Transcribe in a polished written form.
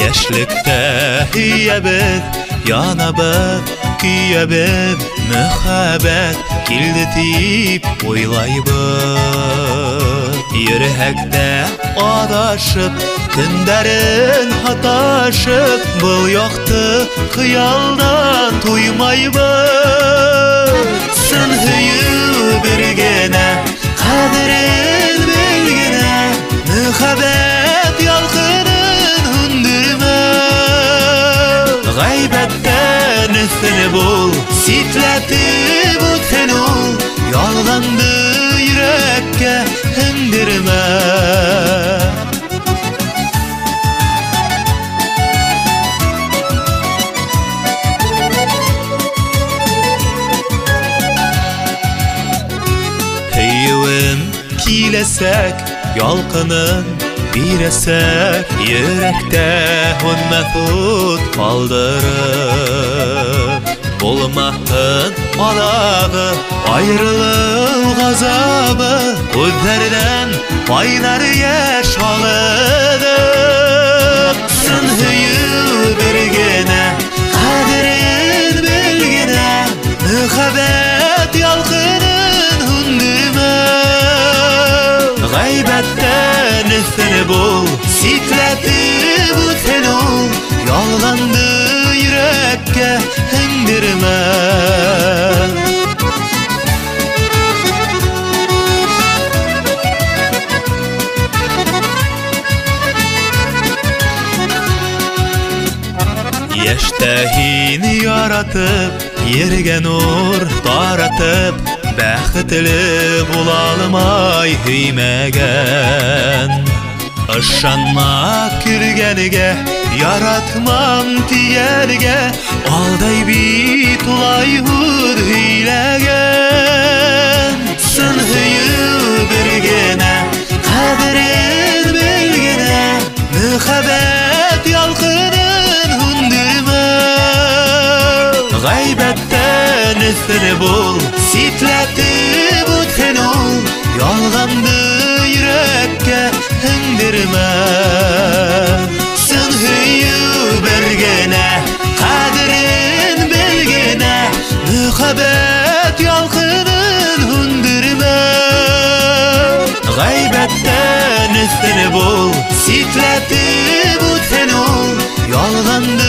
Яшьлектә һиябез, янабыз, көябез, мөхәббәт килде дип уйлайбыз. Йөрәктә адашып, төндәрен хаташып, был якты хыялдан туймайбыз. Сын һөю бер генә, кадерен белгенә, мөхәббәт ялкынын һүндермә. Гайбәттән өстен бул, ситләтеп үтсен ул, ялганды йөрәккә һеңдермә. Һөюем киләсәк, ялкынын бирәсәк, йөрәктә һүнмәс калдырып. Булмаһын алагы, аерылыу газабы, күзләрдән кайнар яшь алып. Сын һөю бер генә, кадерен белгенә, мөхәббәт ялкынын һүндермә. Гайбәттән өстен бул, ситләтеп үтсен ул, ялганды йөрәккә һеңдермә. Яшьтә һин яратып, ергә нур таратып, бәхетле була алмай һөймәгән. Ышанма күргәнгә, яратмам тигәнгә, алдай бит улай хур һөйләгән. Сын һөю бер генә, кадерен белгенә, мөхәббәт ялкынын һүндермә. Гайбәттән өстен бул, ситләтеп үтсен ул, ялганды йөрәккә һеңдермә. Сын һөю бер генә, кадерен белгенә, мөхәббәт ялкынын һүндермә. Гайбәттән өстен бул, ситләтеп үтсен ул, ялганды